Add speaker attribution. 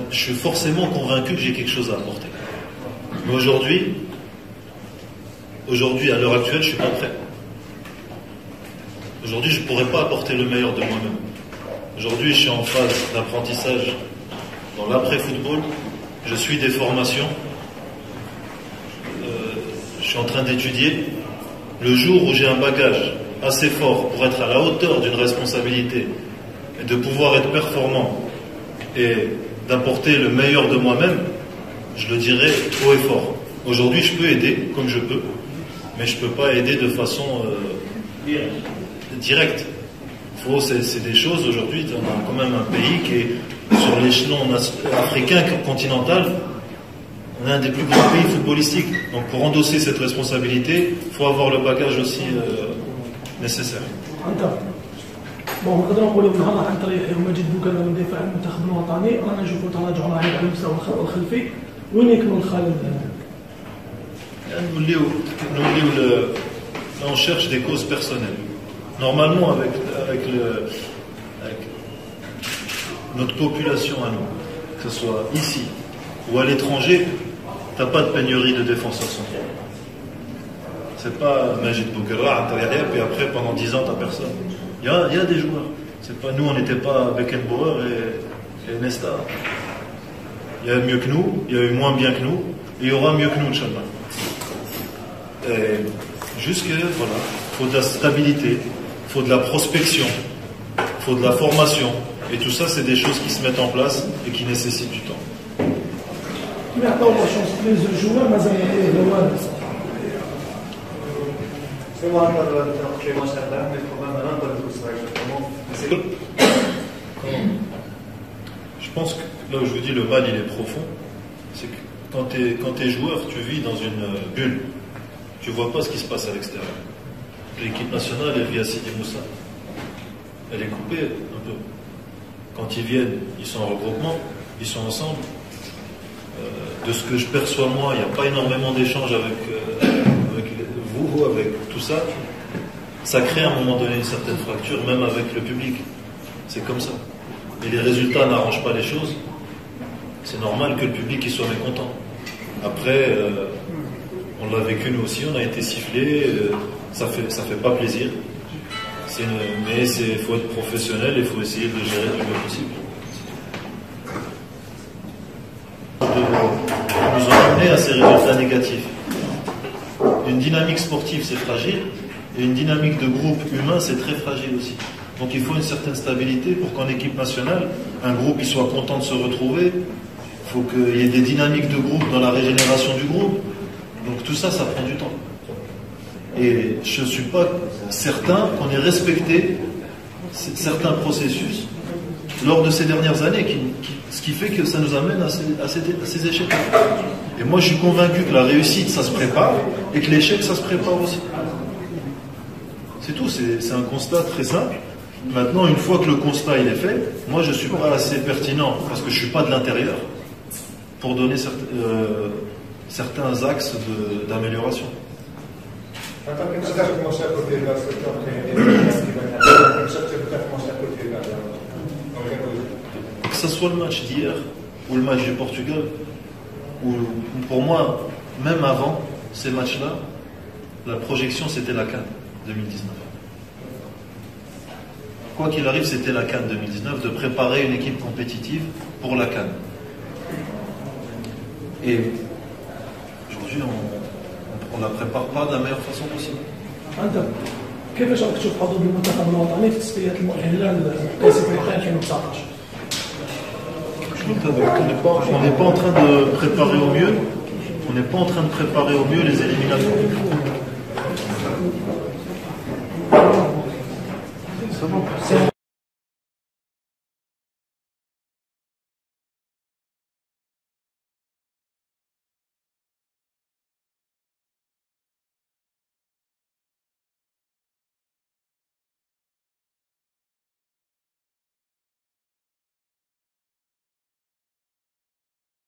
Speaker 1: je suis forcément convaincu que j'ai quelque chose à apporter. Mais aujourd'hui, à l'heure actuelle, je suis pas prêt. Aujourd'hui, je pourrais pas apporter le meilleur de moi-même. Aujourd'hui, je suis en phase d'apprentissage dans l'après-football. Je suis des formations. Je suis en train d'étudier. Le jour où j'ai un bagage assez fort pour être à la hauteur d'une responsabilité et de pouvoir être performant et d'apporter le meilleur de moi-même, je le dirai haut et fort. Aujourd'hui, je peux aider comme je peux, mais je peux pas aider de façon directe. C'est des choses, aujourd'hui, on a quand même un pays qui est sur l'échelon africain, continental, on est un des plus grands pays footballistiques. Donc pour endosser cette responsabilité, il faut avoir le bagage aussi nécessaire.
Speaker 2: بون نقدروا نقولوا بنهار عن طريق مجيد بوكالا مدافع المنتخب الوطني رانا نشوفوا تراجع رهيب على المستوى الخط الخلفي وين يكمن خالد؟
Speaker 1: On cherche des causes personnelles. Normalement, avec notre population à nous, que ce soit ici ou à l'étranger, t'as pas de pénurie de défenseurs centraux. C'est pas Majid Bouguerra, puis après pendant 10 ans t'as personne. Il y a des joueurs. C'est pas nous, on n'était pas Beckenbauer et Nesta. Il y a mieux que nous, il y a eu moins bien que nous, et il y aura mieux que nous, Inch'Allah. Juste que voilà, il faut de la stabilité, il faut de la prospection, il faut de la formation, et tout ça, c'est des choses qui se mettent en place et qui nécessitent du temps. Je pense que là où je vous dis le mal il est profond, c'est que quand t'es joueur, tu vis dans une bulle. Tu vois pas ce qui se passe à l'extérieur. L'équipe nationale, elle vit à Sidi Moussa. Elle est coupée un peu. Quand ils viennent, ils sont en regroupement, ils sont ensemble. De ce que je perçois moi, il n'y a pas énormément d'échanges avec vous, avec tout ça. Ça crée à un moment donné une certaine fracture, même avec le public. C'est comme ça. Et les résultats n'arrangent pas les choses. C'est normal que le public il soit mécontent. Après, on l'a vécu nous aussi, on a été sifflés, ça fait pas plaisir. Mais il faut être professionnel et il faut essayer de le gérer du mieux possible. Nous ont amené à ces résultats négatifs. Une dynamique sportive c'est fragile, et une dynamique de groupe humain c'est très fragile aussi. Donc il faut une certaine stabilité pour qu'en équipe nationale, un groupe il soit content de se retrouver. Il faut qu'il y ait des dynamiques de groupe dans la régénération du groupe. Donc tout ça, ça prend du temps. Et je ne suis pas certain qu'on ait respecté certains processus lors de ces dernières années, ce qui fait que ça nous amène à ces échecs. Et moi, je suis convaincu que la réussite, ça se prépare, et que l'échec, ça se prépare aussi. C'est tout, c'est un constat très simple. Maintenant, une fois que le constat il est fait, moi, je ne suis pas assez pertinent, parce que je ne suis pas de l'intérieur, pour donner certains axes d'amélioration. Que ce soit le match d'hier ou le match du Portugal, ou pour moi, même avant ces matchs-là, la projection c'était la CAN 2019. Quoi qu'il arrive, c'était la CAN 2019, de préparer une équipe compétitive pour la CAN. Et aujourd'hui, on ne la prépare pas de la meilleure façon possible.
Speaker 2: كيفاش راك تشوف حضور المنتخب الوطني في التصفيات المؤهله لكأس العالم 2019؟
Speaker 1: On n'est pas en train de préparer au mieux. On n'est pas en train de préparer au mieux les éliminatoires.